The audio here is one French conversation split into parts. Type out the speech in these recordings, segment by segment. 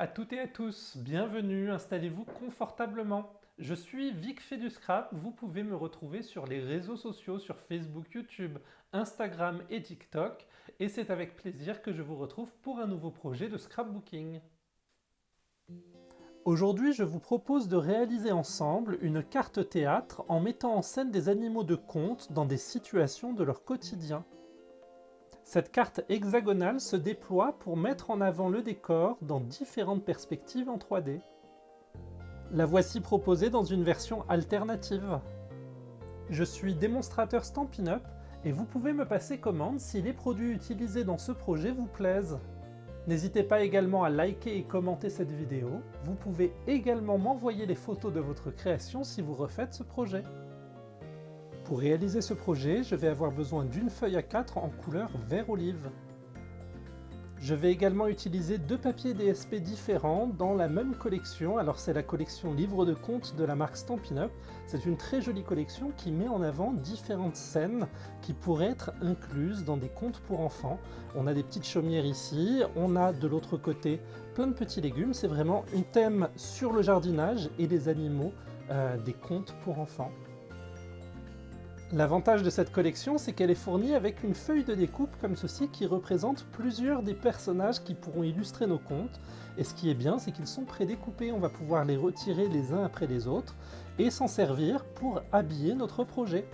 toutes et à tous, bienvenue, installez-vous confortablement. Je suis Vic fait du scrap, vous pouvez me retrouver sur les réseaux sociaux, sur Facebook, YouTube, Instagram et TikTok, et c'est avec plaisir que je vous retrouve pour un nouveau projet de scrapbooking. Aujourd'hui, je vous propose de réaliser ensemble une carte théâtre en mettant en scène des animaux de conte dans des situations de leur quotidien. Cette carte hexagonale se déploie pour mettre en avant le décor dans différentes perspectives en 3D. La voici proposée dans une version alternative. Je suis démonstrateur Stampin' Up et vous pouvez me passer commande si les produits utilisés dans ce projet vous plaisent. N'hésitez pas également à liker et commenter cette vidéo. Vous pouvez également m'envoyer les photos de votre création si vous refaites ce projet. Pour réaliser ce projet, je vais avoir besoin d'une feuille A4 en couleur vert olive. Je vais également utiliser deux papiers DSP différents dans la même collection. Alors c'est la collection Livre de contes de la marque Stampin' Up. C'est une très jolie collection qui met en avant différentes scènes qui pourraient être incluses dans des contes pour enfants. On a des petites chaumières ici, on a de l'autre côté plein de petits légumes. C'est vraiment un thème sur le jardinage et les animaux des contes pour enfants. L'avantage de cette collection, c'est qu'elle est fournie avec une feuille de découpe comme ceci qui représente plusieurs des personnages qui pourront illustrer nos contes. Et ce qui est bien, c'est qu'ils sont prédécoupés, on va pouvoir les retirer les uns après les autres et s'en servir pour habiller notre projet.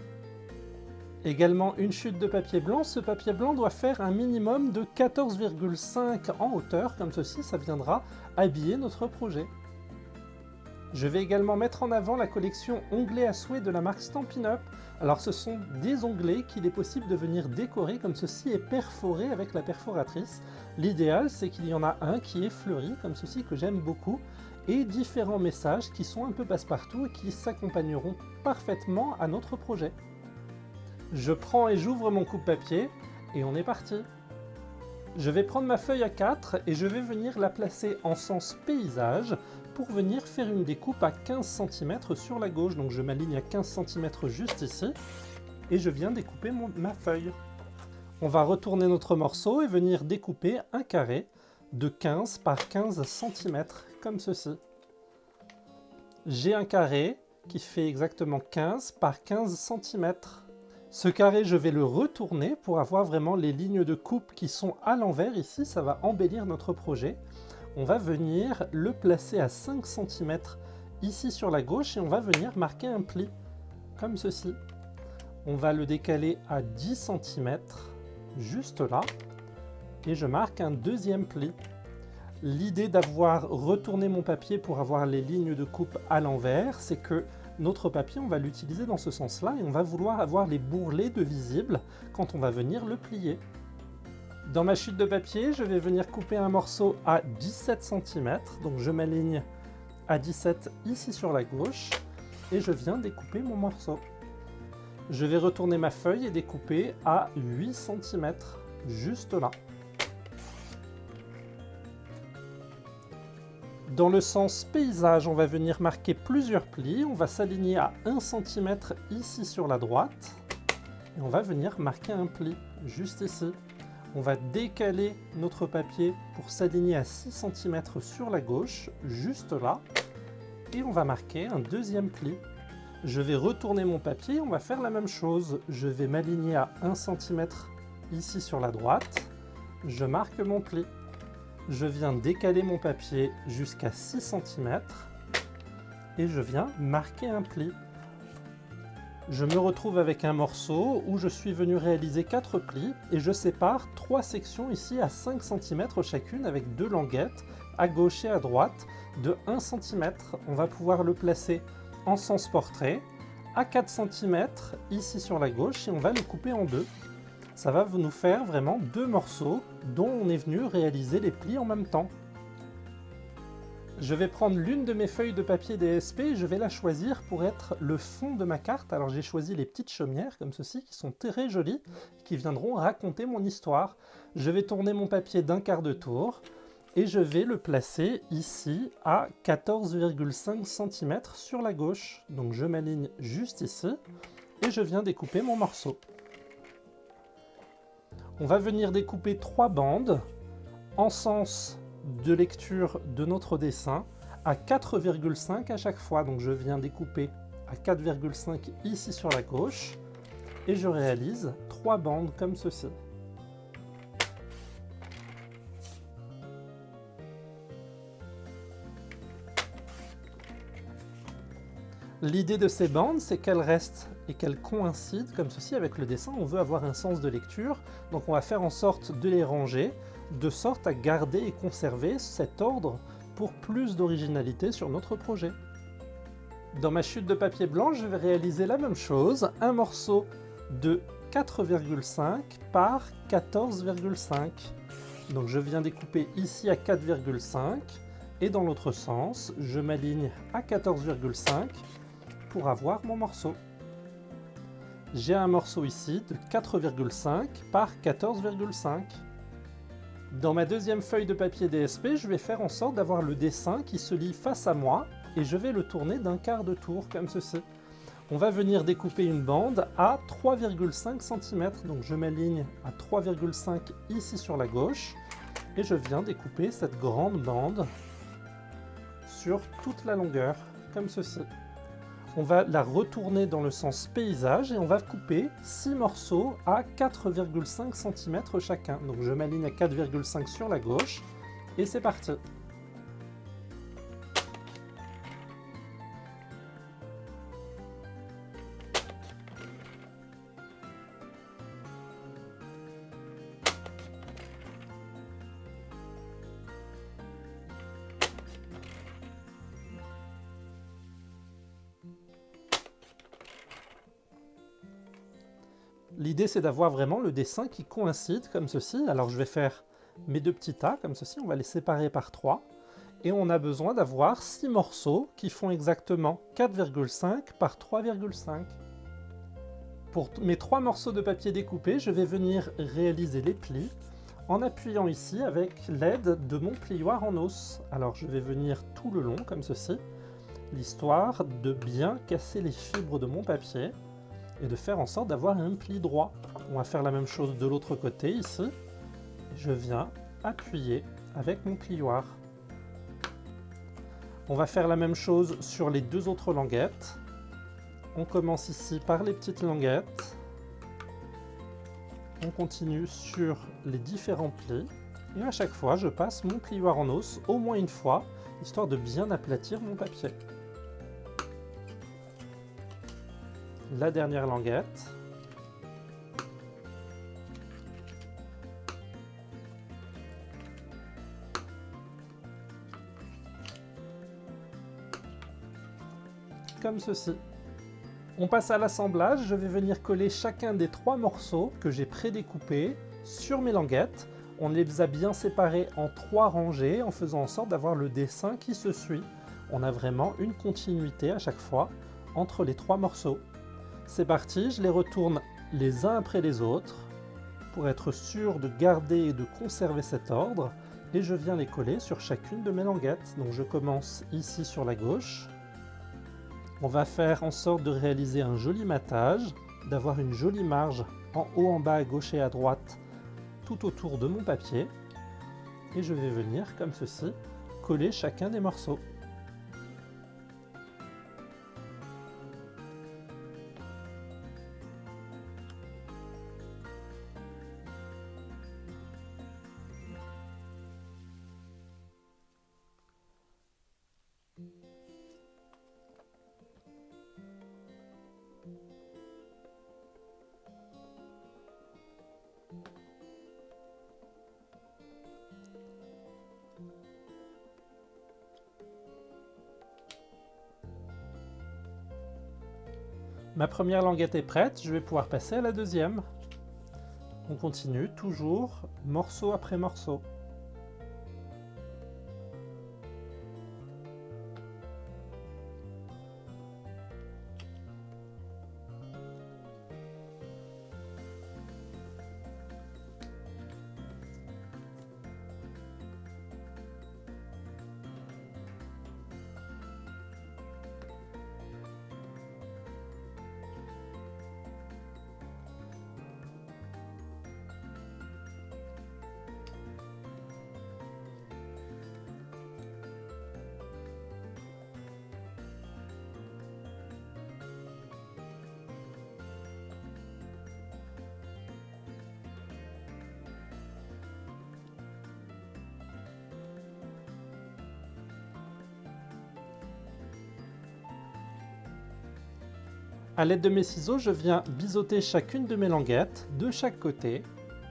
Également une chute de papier blanc, ce papier blanc doit faire un minimum de 14,5 en hauteur, comme ceci, ça viendra habiller notre projet. Je vais également mettre en avant la collection onglets à souhait de la marque Stampin' Up. Alors ce sont des onglets qu'il est possible de venir décorer comme ceci et perforer avec la perforatrice. L'idéal c'est qu'il y en a un qui est fleuri comme ceci que j'aime beaucoup et différents messages qui sont un peu passe-partout et qui s'accompagneront parfaitement à notre projet. Je prends et j'ouvre mon coupe-papier et on est parti. Je vais prendre ma feuille A4 et je vais venir la placer en sens paysage pour venir faire une découpe à 15 cm sur la gauche. Donc je m'aligne à 15 cm juste ici et je viens découper ma feuille. On va retourner notre morceau et venir découper un carré de 15 par 15 cm comme ceci. J'ai un carré qui fait exactement 15 par 15 cm. Ce carré, je vais le retourner pour avoir vraiment les lignes de coupe qui sont à l'envers. Ici, ça va embellir notre projet. On va venir le placer à 5 cm ici sur la gauche et on va venir marquer un pli, comme ceci. On va le décaler à 10 cm, juste là, et je marque un deuxième pli. L'idée d'avoir retourné mon papier pour avoir les lignes de coupe à l'envers, c'est que notre papier, on va l'utiliser dans ce sens-là et on va vouloir avoir les bourrelets de visibles quand on va venir le plier. Dans ma chute de papier, je vais venir couper un morceau à 17 cm, donc je m'aligne à 17 ici sur la gauche et je viens découper mon morceau. Je vais retourner ma feuille et découper à 8 cm, juste là. Dans le sens paysage, on va venir marquer plusieurs plis. On va s'aligner à 1 cm ici sur la droite. Et on va venir marquer un pli juste ici. On va décaler notre papier pour s'aligner à 6 cm sur la gauche, juste là. Et on va marquer un deuxième pli. Je vais retourner mon papier, on va faire la même chose. Je vais m'aligner à 1 cm ici sur la droite. Je marque mon pli. Je viens décaler mon papier jusqu'à 6 cm et je viens marquer un pli. Je me retrouve avec un morceau où je suis venu réaliser 4 plis et je sépare 3 sections ici à 5 cm chacune avec 2 languettes à gauche et à droite de 1 cm. On va pouvoir le placer en sens portrait à 4 cm ici sur la gauche et on va le couper en deux. Ça va nous faire vraiment 2 morceaux dont on est venu réaliser les plis en même temps. Je vais prendre l'une de mes feuilles de papier DSP et je vais la choisir pour être le fond de ma carte. Alors j'ai choisi les petites chaumières comme ceci qui sont très jolies, qui viendront raconter mon histoire. Je vais tourner mon papier d'un quart de tour et je vais le placer ici à 14,5 cm sur la gauche. Donc je m'aligne juste ici et je viens découper mon morceau. On va venir découper 3 bandes en sens de lecture de notre dessin à 4,5 à chaque fois. Donc je viens découper à 4,5 ici sur la gauche et je réalise 3 bandes comme ceci. L'idée de ces bandes, c'est qu'elles restent et qu'elles coïncident comme ceci avec le dessin. On veut avoir un sens de lecture, donc on va faire en sorte de les ranger, de sorte à garder et conserver cet ordre pour plus d'originalité sur notre projet. Dans ma chute de papier blanc, je vais réaliser la même chose, un morceau de 4,5 par 14,5. Donc je viens découper ici à 4,5 et dans l'autre sens, je m'aligne à 14,5 pour avoir mon morceau. J'ai un morceau ici de 4,5 par 14,5. Dans ma deuxième feuille de papier DSP, je vais faire en sorte d'avoir le dessin qui se lie face à moi et je vais le tourner d'un quart de tour comme ceci. On va venir découper une bande à 3,5 cm. Donc je m'aligne à 3,5 ici sur la gauche et je viens découper cette grande bande sur toute la longueur comme ceci. On va la retourner dans le sens paysage et on va couper 6 morceaux à 4,5 cm chacun. Donc je m'aligne à 4,5 sur la gauche et c'est parti. L'idée, c'est d'avoir vraiment le dessin qui coïncide comme ceci. Alors je vais faire mes 2 petits tas comme ceci, on va les séparer par 3. Et on a besoin d'avoir 6 morceaux qui font exactement 4,5 par 3,5. Pour mes 3 morceaux de papier découpés, je vais venir réaliser les plis en appuyant ici avec l'aide de mon plioir en os. Alors je vais venir tout le long comme ceci, l'histoire de bien casser les fibres de mon papier et de faire en sorte d'avoir un pli droit. On va faire la même chose de l'autre côté ici. Je viens appuyer avec mon plioir. On va faire la même chose sur les 2 autres languettes. On commence ici par les petites languettes. On continue sur les différents plis. Et à chaque fois, je passe mon plioir en os au moins une fois, histoire de bien aplatir mon papier. La dernière languette. Comme ceci. On passe à l'assemblage, je vais venir coller chacun des 3 morceaux que j'ai prédécoupés sur mes languettes. On les a bien séparés en 3 rangées en faisant en sorte d'avoir le dessin qui se suit. On a vraiment une continuité à chaque fois entre les 3 morceaux. C'est parti, je les retourne les uns après les autres pour être sûr de garder et de conserver cet ordre et je viens les coller sur chacune de mes languettes. Donc je commence ici sur la gauche. On va faire en sorte de réaliser un joli matage, d'avoir une jolie marge en haut, en bas, à gauche et à droite tout autour de mon papier et je vais venir comme ceci coller chacun des morceaux. Ma première languette est prête, je vais pouvoir passer à la deuxième. On continue toujours morceau après morceau. À l'aide de mes ciseaux, je viens biseauter chacune de mes languettes de chaque côté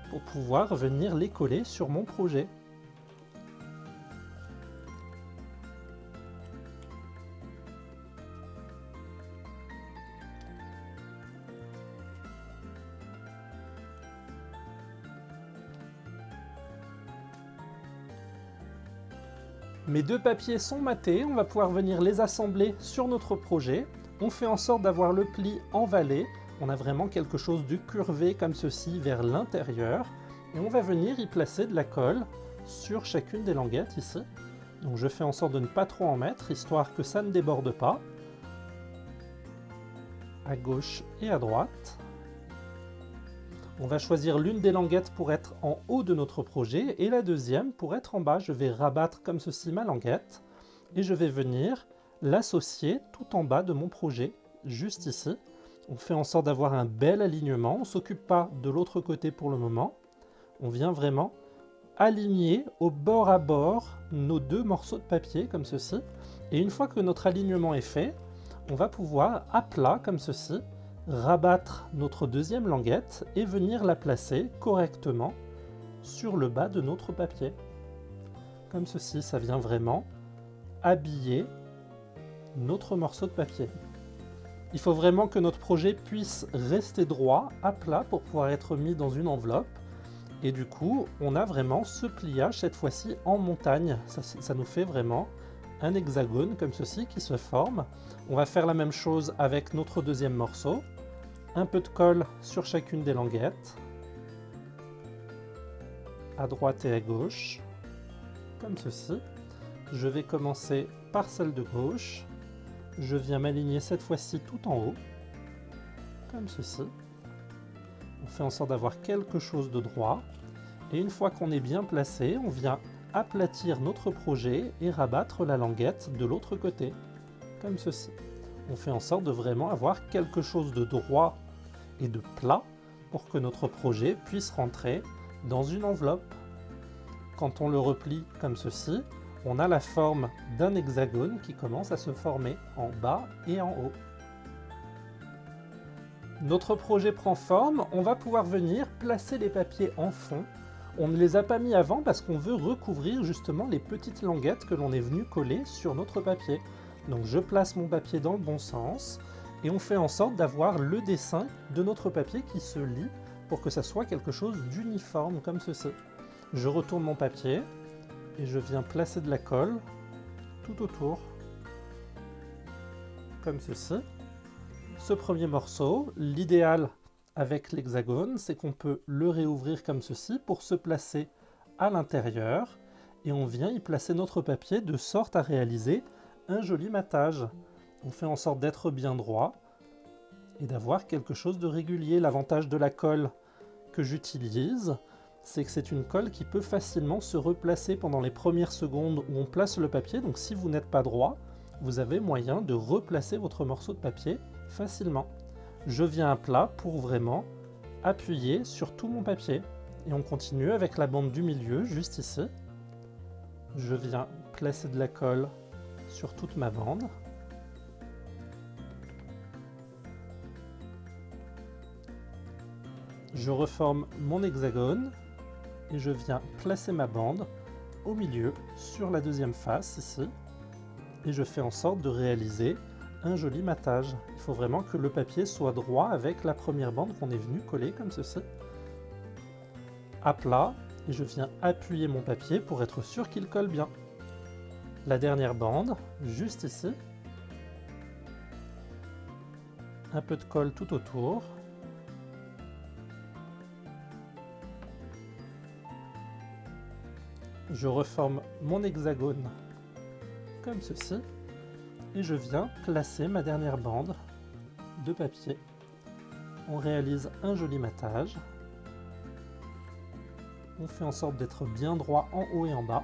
pour pouvoir venir les coller sur mon projet. Mes deux papiers sont matés, on va pouvoir venir les assembler sur notre projet. On fait en sorte d'avoir le pli en vallée, on a vraiment quelque chose de curvé comme ceci vers l'intérieur. Et on va venir y placer de la colle sur chacune des languettes ici. Donc je fais en sorte de ne pas trop en mettre, histoire que ça ne déborde pas. À gauche et à droite. On va choisir l'une des languettes pour être en haut de notre projet et la deuxième pour être en bas. Je vais rabattre comme ceci ma languette et je vais venir l'associer tout en bas de mon projet, juste ici. On fait en sorte d'avoir un bel alignement, on ne s'occupe pas de l'autre côté pour le moment. On vient vraiment aligner au bord à bord nos deux morceaux de papier comme ceci. Et une fois que notre alignement est fait, on va pouvoir à plat comme ceci rabattre notre deuxième languette et venir la placer correctement sur le bas de notre papier. Comme ceci, ça vient vraiment habiller notre morceau de papier. Il faut vraiment que notre projet puisse rester droit, à plat, pour pouvoir être mis dans une enveloppe. Et du coup, on a vraiment ce pliage, cette fois-ci en montagne. Ça nous fait vraiment un hexagone comme ceci qui se forme. On va faire la même chose avec notre deuxième morceau. Un peu de colle sur chacune des languettes, à droite et à gauche, comme ceci. Je vais commencer par celle de gauche. Je viens m'aligner cette fois-ci tout en haut, comme ceci. On fait en sorte d'avoir quelque chose de droit. Et une fois qu'on est bien placé, on vient aplatir notre projet et rabattre la languette de l'autre côté, comme ceci. On fait en sorte de vraiment avoir quelque chose de droit et de plat pour que notre projet puisse rentrer dans une enveloppe. Quand on le replie comme ceci, on a la forme d'un hexagone qui commence à se former en bas et en haut. Notre projet prend forme, on va pouvoir venir placer les papiers en fond. On ne les a pas mis avant parce qu'on veut recouvrir justement les petites languettes que l'on est venu coller sur notre papier. Donc je place mon papier dans le bon sens et on fait en sorte d'avoir le dessin de notre papier qui se lie pour que ça soit quelque chose d'uniforme comme ceci. Je retourne mon papier et je viens placer de la colle tout autour, comme ceci. Ce premier morceau, l'idéal avec l'hexagone, c'est qu'on peut le réouvrir comme ceci pour se placer à l'intérieur et on vient y placer notre papier de sorte à réaliser un joli matage. On fait en sorte d'être bien droit et d'avoir quelque chose de régulier. L'avantage de la colle que j'utilise, c'est que c'est une colle qui peut facilement se replacer pendant les premières secondes où on place le papier. Donc si vous n'êtes pas droit, vous avez moyen de replacer votre morceau de papier facilement. Je viens à plat pour vraiment appuyer sur tout mon papier. Et on continue avec la bande du milieu, juste ici. Je viens placer de la colle sur toute ma bande. Je reforme mon hexagone et je viens placer ma bande au milieu sur la deuxième face ici et je fais en sorte de réaliser un joli matage. Il faut vraiment que le papier soit droit avec la première bande qu'on est venu coller comme ceci. À plat, et je viens appuyer mon papier pour être sûr qu'il colle bien. La dernière bande, juste ici. Un peu de colle tout autour. Je reforme mon hexagone comme ceci et je viens placer ma dernière bande de papier. On réalise un joli matage. On fait en sorte d'être bien droit en haut et en bas.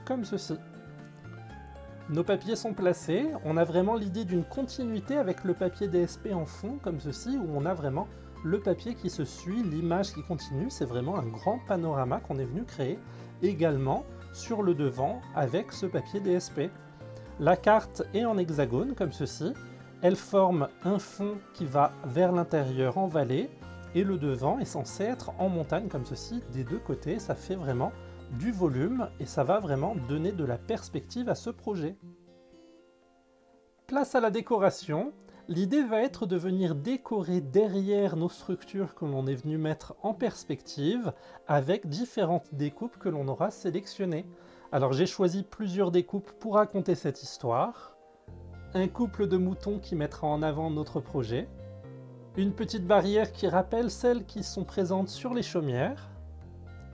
Comme ceci. Nos papiers sont placés. On a vraiment l'idée d'une continuité avec le papier DSP en fond, comme ceci, où on a vraiment le papier qui se suit, l'image qui continue. C'est vraiment un grand panorama qu'on est venu créer également sur le devant avec ce papier DSP. La carte est en hexagone comme ceci. Elle forme un fond qui va vers l'intérieur en vallée et le devant est censé être en montagne comme ceci des deux côtés. Ça fait vraiment du volume et ça va vraiment donner de la perspective à ce projet. Place à la décoration. L'idée va être de venir décorer derrière nos structures que l'on est venu mettre en perspective avec différentes découpes que l'on aura sélectionnées. Alors j'ai choisi plusieurs découpes pour raconter cette histoire. Un couple de moutons qui mettra en avant notre projet. Une petite barrière qui rappelle celles qui sont présentes sur les chaumières.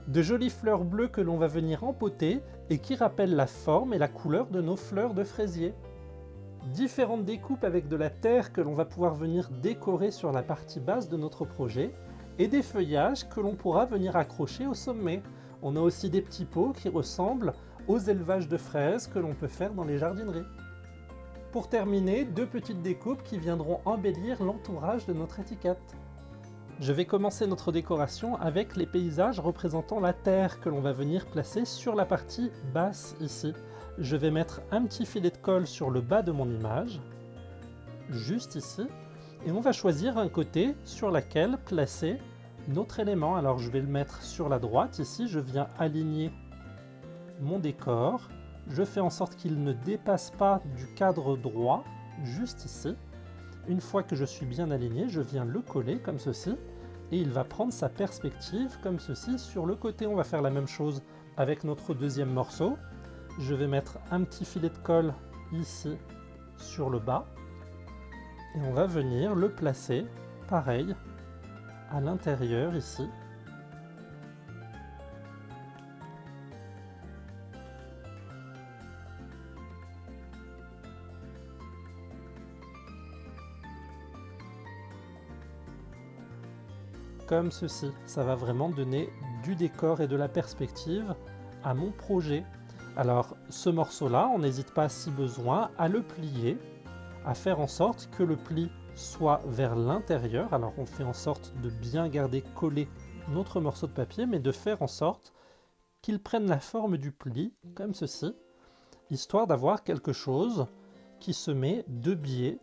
De jolies fleurs bleues que l'on va venir empoter et qui rappellent la forme et la couleur de nos fleurs de fraisier. Différentes découpes avec de la terre que l'on va pouvoir venir décorer sur la partie basse de notre projet et des feuillages que l'on pourra venir accrocher au sommet. On a aussi des petits pots qui ressemblent aux élevages de fraises que l'on peut faire dans les jardineries. Pour terminer, deux petites découpes qui viendront embellir l'entourage de notre étiquette. Je vais commencer notre décoration avec les paysages représentant la terre que l'on va venir placer sur la partie basse ici. Je vais mettre un petit filet de colle sur le bas de mon image, juste ici, et on va choisir un côté sur lequel placer notre élément. Alors je vais le mettre sur la droite ici, je viens aligner mon décor, je fais en sorte qu'il ne dépasse pas du cadre droit, juste ici. Une fois que je suis bien aligné, je viens le coller comme ceci, et il va prendre sa perspective comme ceci sur le côté. On va faire la même chose avec notre deuxième morceau. Je vais mettre un petit filet de colle ici sur le bas et on va venir le placer pareil à l'intérieur ici. Comme ceci, ça va vraiment donner du décor et de la perspective à mon projet. Alors ce morceau-là, on n'hésite pas si besoin à le plier, à faire en sorte que le pli soit vers l'intérieur. Alors on fait en sorte de bien garder collé notre morceau de papier, mais de faire en sorte qu'il prenne la forme du pli, comme ceci, histoire d'avoir quelque chose qui se met de biais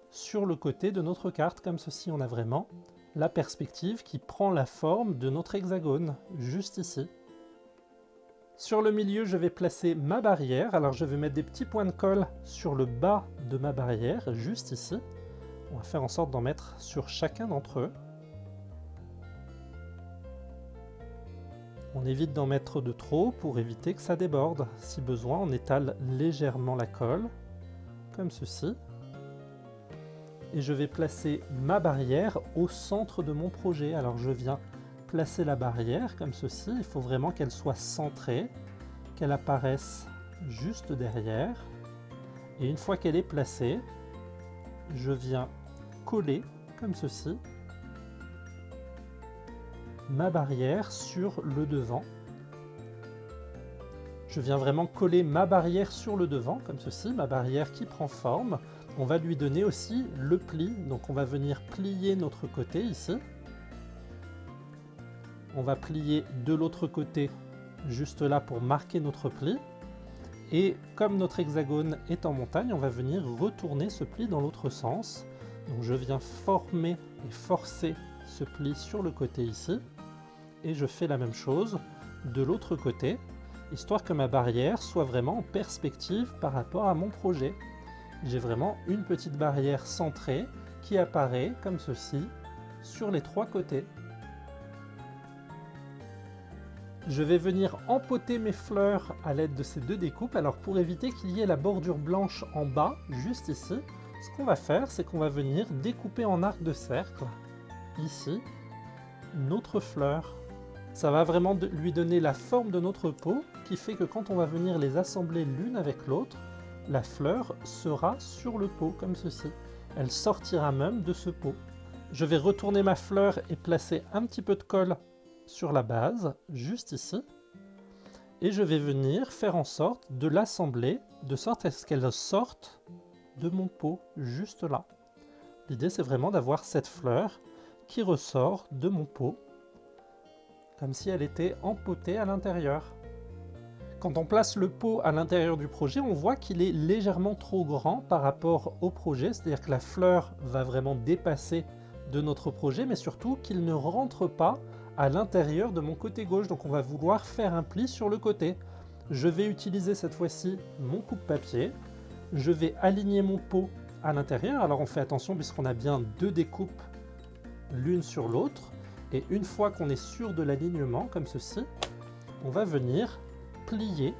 sur le côté de notre carte, comme ceci. On a vraiment la perspective qui prend la forme de notre hexagone, juste ici. Sur le milieu, je vais placer ma barrière. Alors je vais mettre des petits points de colle sur le bas de ma barrière, juste ici. On va faire en sorte d'en mettre sur chacun d'entre eux. On évite d'en mettre de trop pour éviter que ça déborde. Si besoin, on étale légèrement la colle, comme ceci. Et je vais placer ma barrière au centre de mon projet. Alors je viens placer la barrière comme ceci. Il faut vraiment qu'elle soit centrée, qu'elle apparaisse juste derrière. Et une fois qu'elle est placée, je viens coller comme ceci ma barrière sur le devant. Je viens vraiment coller ma barrière sur le devant comme ceci, ma barrière qui prend forme. On va lui donner aussi le pli, donc on va venir plier notre côté ici. On va plier de l'autre côté, juste là pour marquer notre pli. Et comme notre hexagone est en montagne, on va venir retourner ce pli dans l'autre sens. Donc je viens former et forcer ce pli sur le côté ici. Et je fais la même chose de l'autre côté, histoire que ma barrière soit vraiment en perspective par rapport à mon projet. J'ai vraiment une petite barrière centrée qui apparaît comme ceci sur les trois côtés. Je vais venir empoter mes fleurs à l'aide de ces deux découpes. Alors pour éviter qu'il y ait la bordure blanche en bas, juste ici, ce qu'on va faire, c'est qu'on va venir découper en arc de cercle, ici, notre fleur. Ça va vraiment lui donner la forme de notre pot, qui fait que quand on va venir les assembler l'une avec l'autre, la fleur sera sur le pot, comme ceci. Elle sortira même de ce pot. Je vais retourner ma fleur et placer un petit peu de colle sur la base, juste ici. Et je vais venir faire en sorte de l'assembler, de sorte à ce qu'elle sorte de mon pot, juste là. L'idée, c'est vraiment d'avoir cette fleur qui ressort de mon pot, comme si elle était empotée à l'intérieur. Quand on place le pot à l'intérieur du projet, on voit qu'il est légèrement trop grand par rapport au projet, c'est-à-dire que la fleur va vraiment dépasser de notre projet, mais surtout qu'il ne rentre pas à l'intérieur de mon côté gauche, donc on va vouloir faire un pli sur le côté. Je vais utiliser cette fois-ci mon coupe-papier, je vais aligner mon pot à l'intérieur, alors on fait attention puisqu'on a bien deux découpes l'une sur l'autre, et une fois qu'on est sûr de l'alignement, comme ceci, on va venir plier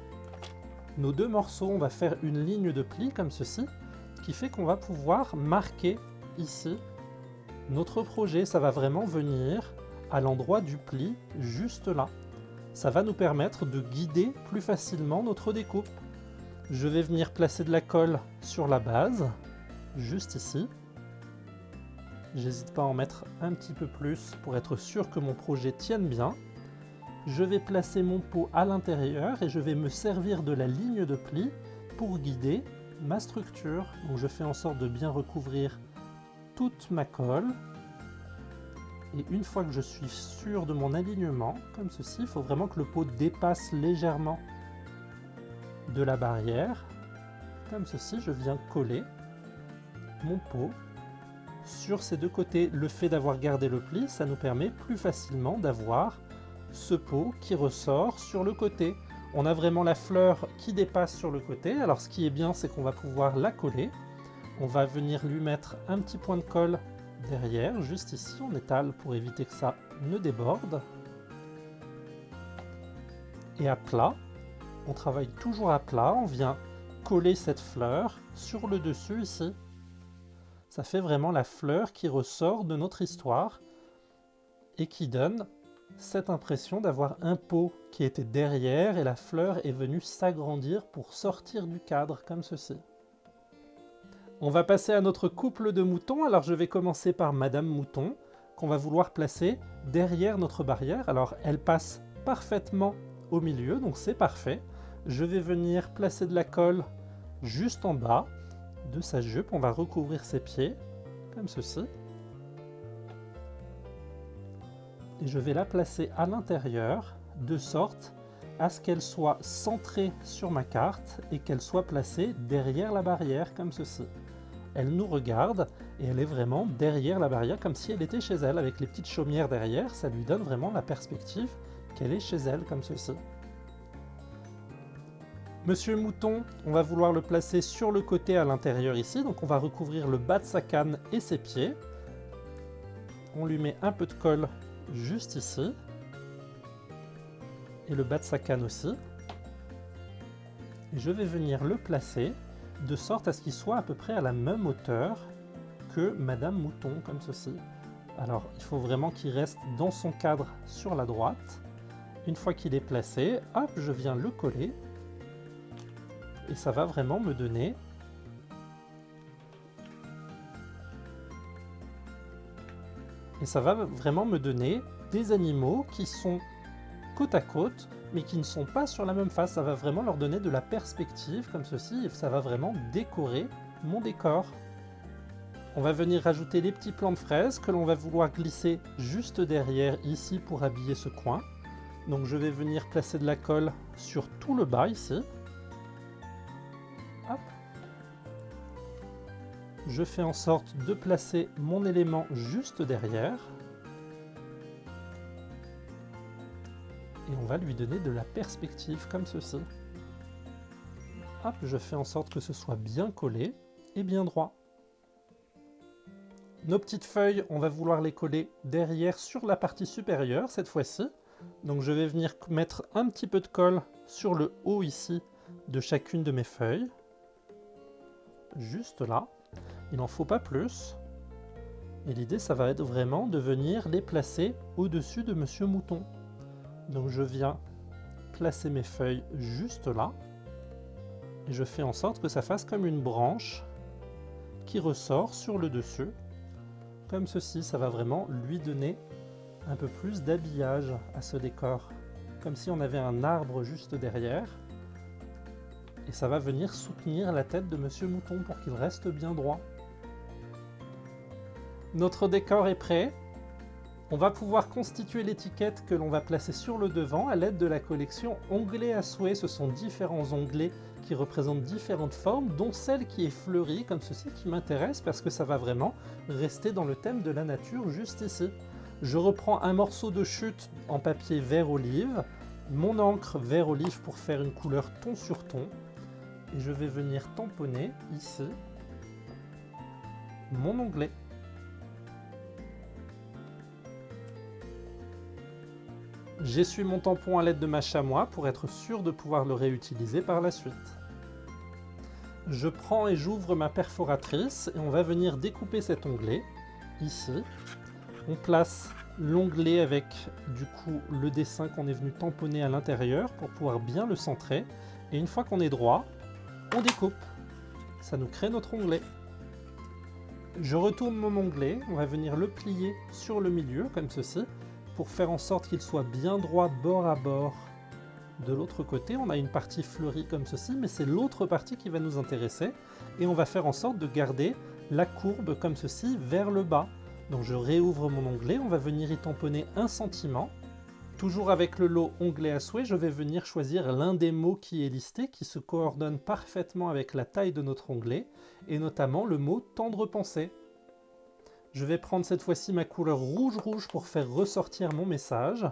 nos deux morceaux. On va faire une ligne de pli comme ceci, qui fait qu'on va pouvoir marquer ici notre projet. Ça va vraiment venir à l'endroit du pli, juste là. Ça va nous permettre de guider plus facilement notre découpe. Je vais venir placer de la colle sur la base, juste ici. J'hésite pas à en mettre un petit peu plus pour être sûr que mon projet tienne bien. Je vais placer mon pot à l'intérieur et je vais me servir de la ligne de pli pour guider ma structure. Donc je fais en sorte de bien recouvrir toute ma colle. Et une fois que je suis sûr de mon alignement, comme ceci, il faut vraiment que le pot dépasse légèrement de la barrière. Comme ceci, je viens coller mon pot sur ces deux côtés. Le fait d'avoir gardé le pli, ça nous permet plus facilement d'avoir ce pot qui ressort sur le côté. On a vraiment la fleur qui dépasse sur le côté. Alors ce qui est bien, c'est qu'on va pouvoir la coller. On va venir lui mettre un petit point de colle derrière, juste ici. On étale pour éviter que ça ne déborde. Et à plat, on travaille toujours à plat. On vient coller cette fleur sur le dessus ici. Ça fait vraiment la fleur qui ressort de notre histoire et qui donne cette impression d'avoir un pot qui était derrière et la fleur est venue s'agrandir pour sortir du cadre, comme ceci. On va passer à notre couple de moutons. Alors je vais commencer par Madame Mouton, qu'on va vouloir placer derrière notre barrière. Alors elle passe parfaitement au milieu, donc c'est parfait. Je vais venir placer de la colle juste en bas de sa jupe. On va recouvrir ses pieds, comme ceci. Et je vais la placer à l'intérieur, de sorte à ce qu'elle soit centrée sur ma carte et qu'elle soit placée derrière la barrière, comme ceci. Elle nous regarde et elle est vraiment derrière la barrière, comme si elle était chez elle, avec les petites chaumières derrière. Ça lui donne vraiment la perspective qu'elle est chez elle, comme ceci. Monsieur Mouton, on va vouloir le placer sur le côté à l'intérieur ici, donc on va recouvrir le bas de sa canne et ses pieds. On lui met un peu de colle juste ici, et le bas de sa canne aussi. Et je vais venir le placer de sorte à ce qu'il soit à peu près à la même hauteur que Madame Mouton, comme ceci. Alors il faut vraiment qu'il reste dans son cadre sur la droite. Une fois qu'il est placé, hop, je viens le coller. Et ça va vraiment me donner des animaux qui sont côte à côte, mais qui ne sont pas sur la même face. Ça va vraiment leur donner de la perspective, comme ceci, et ça va vraiment décorer mon décor. On va venir rajouter les petits plants de fraises que l'on va vouloir glisser juste derrière ici pour habiller ce coin. Donc je vais venir placer de la colle sur tout le bas ici. Hop. Je fais en sorte de placer mon élément juste derrière. Et on va lui donner de la perspective comme ceci. Hop, je fais en sorte que ce soit bien collé et bien droit. Nos petites feuilles, on va vouloir les coller derrière sur la partie supérieure cette fois-ci. Donc je vais venir mettre un petit peu de colle sur le haut ici de chacune de mes feuilles. Juste là. Il n'en faut pas plus. Et l'idée, ça va être vraiment de venir les placer au-dessus de Monsieur Mouton. Donc je viens placer mes feuilles juste là. Et je fais en sorte que ça fasse comme une branche qui ressort sur le dessus. Comme ceci, ça va vraiment lui donner un peu plus d'habillage à ce décor. Comme si on avait un arbre juste derrière. Et ça va venir soutenir la tête de Monsieur Mouton pour qu'il reste bien droit. Notre décor est prêt. On va pouvoir constituer l'étiquette que l'on va placer sur le devant à l'aide de la collection Onglets à souhait. Ce sont différents onglets qui représentent différentes formes, dont celle qui est fleurie, comme ceci, qui m'intéresse parce que ça va vraiment rester dans le thème de la nature juste ici. Je reprends un morceau de chute en papier vert olive, mon encre vert olive pour faire une couleur ton sur ton, et je vais venir tamponner ici mon onglet. J'essuie mon tampon à l'aide de ma chamois pour être sûr de pouvoir le réutiliser par la suite. Je prends et j'ouvre ma perforatrice et on va venir découper cet onglet ici. On place l'onglet avec du coup le dessin qu'on est venu tamponner à l'intérieur pour pouvoir bien le centrer. Et une fois qu'on est droit, on découpe. Ça nous crée notre onglet. Je retourne mon onglet, on va venir le plier sur le milieu comme ceci pour faire en sorte qu'il soit bien droit bord à bord. De l'autre côté, on a une partie fleurie comme ceci, mais c'est l'autre partie qui va nous intéresser. Et on va faire en sorte de garder la courbe comme ceci vers le bas. Donc je réouvre mon onglet, on va venir y tamponner un sentiment. Toujours avec le lot onglet à souhait, je vais venir choisir l'un des mots qui est listé, qui se coordonne parfaitement avec la taille de notre onglet, et notamment le mot tendre pensée. Je vais prendre cette fois-ci ma couleur rouge pour faire ressortir mon message.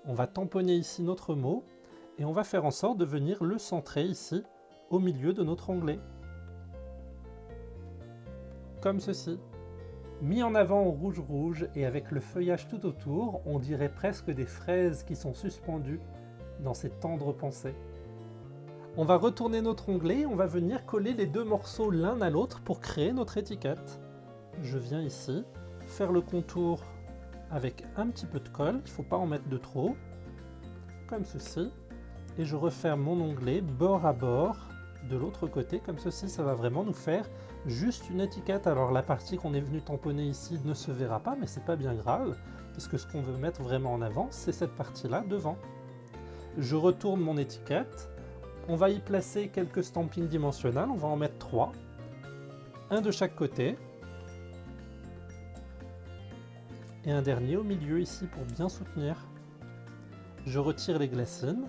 On va tamponner ici notre mot, et on va faire en sorte de venir le centrer ici, au milieu de notre onglet. Comme ceci. Mis en avant en rouge et avec le feuillage tout autour, on dirait presque des fraises qui sont suspendues dans ces tendres pensées. On va retourner notre onglet et on va venir coller les deux morceaux l'un à l'autre pour créer notre étiquette. Je viens ici, faire le contour avec un petit peu de colle, il ne faut pas en mettre de trop, comme ceci, et je referme mon onglet bord à bord de l'autre côté, comme ceci. Ça va vraiment nous faire juste une étiquette. Alors la partie qu'on est venu tamponner ici ne se verra pas, mais c'est pas bien grave, puisque ce qu'on veut mettre vraiment en avant, c'est cette partie-là devant. Je retourne mon étiquette, on va y placer quelques stampings dimensionnels, on va en mettre 3, un de chaque côté, et un dernier au milieu ici pour bien soutenir. Je retire les glacines,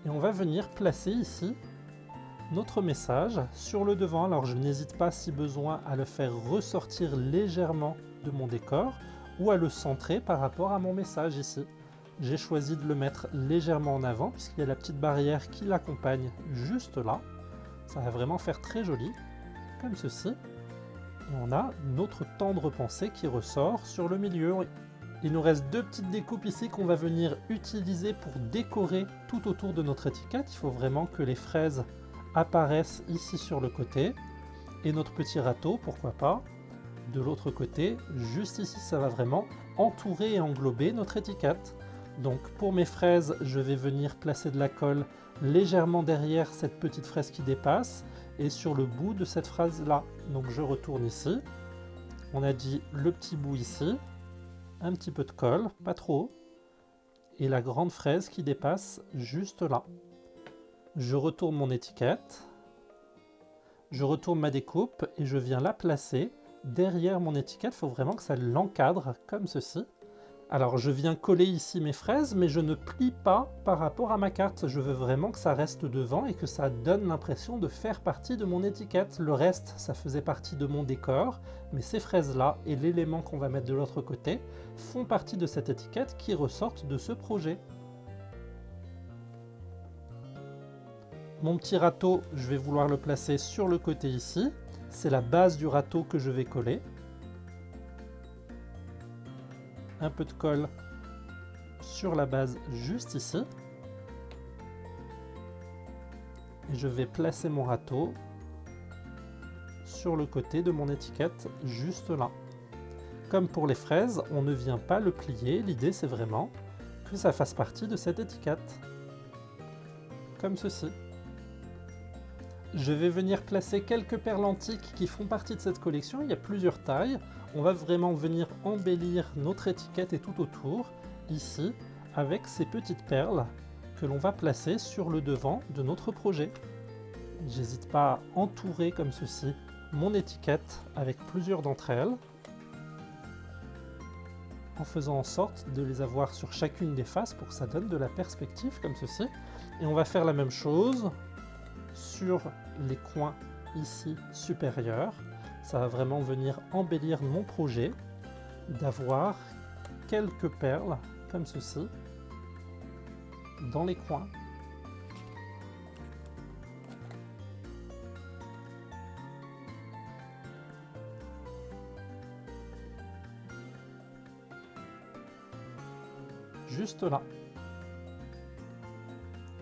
et on va venir placer ici notre message sur le devant. Alors je n'hésite pas si besoin à le faire ressortir légèrement de mon décor ou à le centrer par rapport à mon message ici. J'ai choisi de le mettre légèrement en avant puisqu'il y a la petite barrière qui l'accompagne juste là. Ça va vraiment faire très joli, comme ceci. Et on a notre tendre pensée qui ressort sur le milieu. Il nous reste deux petites découpes ici qu'on va venir utiliser pour décorer tout autour de notre étiquette. Il faut vraiment que les fraises apparaissent ici sur le côté. Et notre petit râteau, pourquoi pas, de l'autre côté, juste ici, ça va vraiment entourer et englober notre étiquette. Donc pour mes fraises, je vais venir placer de la colle légèrement derrière cette petite fraise qui dépasse et sur le bout de cette phrase là. Donc je retourne ici, on a dit le petit bout ici, un petit peu de colle, pas trop, et la grande fraise qui dépasse juste là. Je retourne mon étiquette, je retourne ma découpe et je viens la placer derrière mon étiquette. Il faut vraiment que ça l'encadre comme ceci. Alors je viens coller ici mes fraises, mais je ne plie pas par rapport à ma carte. Je veux vraiment que ça reste devant et que ça donne l'impression de faire partie de mon étiquette. Le reste, ça faisait partie de mon décor, mais ces fraises-là et l'élément qu'on va mettre de l'autre côté font partie de cette étiquette qui ressortent de ce projet. Mon petit râteau, je vais vouloir le placer sur le côté ici. C'est la base du râteau que je vais coller. Un peu de colle sur la base juste ici. Et je vais placer mon râteau sur le côté de mon étiquette juste là. Comme pour les fraises, on ne vient pas le plier. L'idée, c'est vraiment que ça fasse partie de cette étiquette. Comme ceci. Je vais venir placer quelques perles antiques qui font partie de cette collection. Il y a plusieurs tailles. On va vraiment venir embellir notre étiquette et tout autour, ici, avec ces petites perles que l'on va placer sur le devant de notre projet. J'hésite pas à entourer comme ceci mon étiquette avec plusieurs d'entre elles. en faisant en sorte de les avoir sur chacune des faces pour que ça donne de la perspective comme ceci. Et on va faire la même chose sur les coins ici supérieurs. Ça va vraiment venir embellir mon projet d'avoir quelques perles comme ceci dans les coins. Juste là.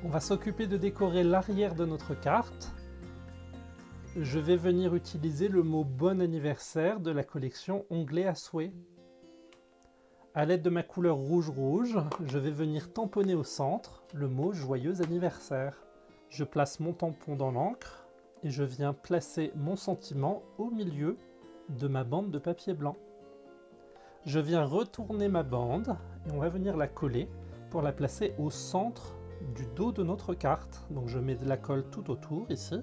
On va s'occuper de décorer l'arrière de notre carte. Je vais venir utiliser le mot bon anniversaire de la collection Onglet à souhait. À l'aide de ma couleur rouge, je vais venir tamponner au centre le mot joyeux anniversaire. Je place mon tampon dans l'encre et je viens placer mon sentiment au milieu de ma bande de papier blanc. Je viens retourner ma bande et on va venir la coller pour la placer au centre du dos de notre carte. Donc je mets de la colle tout autour ici.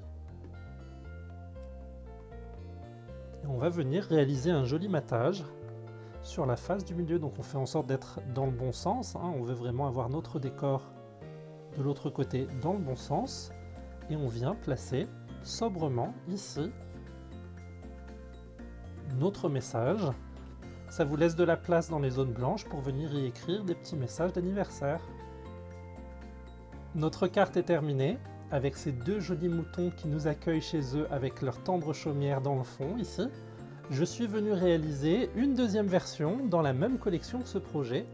Et on va venir réaliser un joli matage sur la face du milieu. Donc on fait en sorte d'être dans le bon sens, hein. On veut vraiment avoir notre décor de l'autre côté dans le bon sens. Et on vient placer sobrement ici notre message. Ça vous laisse de la place dans les zones blanches pour venir y écrire des petits messages d'anniversaire. Notre carte est terminée, avec ces deux jolis moutons qui nous accueillent chez eux avec leur tendre chaumière dans le fond, ici. Je suis venu réaliser une deuxième version dans la même collection que ce projet.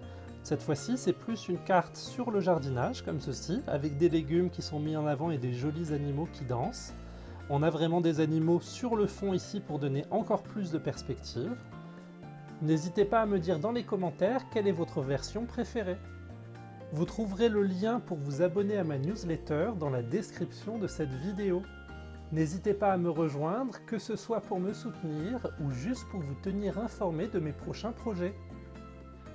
Cette fois-ci, c'est plus une carte sur le jardinage, comme ceci, avec des légumes qui sont mis en avant et des jolis animaux qui dansent. On a vraiment des animaux sur le fond ici pour donner encore plus de perspective. N'hésitez pas à me dire dans les commentaires quelle est votre version préférée. Vous trouverez le lien pour vous abonner à ma newsletter dans la description de cette vidéo. N'hésitez pas à me rejoindre, que ce soit pour me soutenir ou juste pour vous tenir informé de mes prochains projets.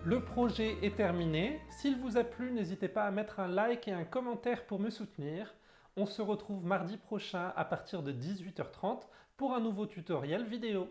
Le projet est terminé. S'il vous a plu, n'hésitez pas à mettre un like et un commentaire pour me soutenir. On se retrouve mardi prochain à partir de 18h30 pour un nouveau tutoriel vidéo.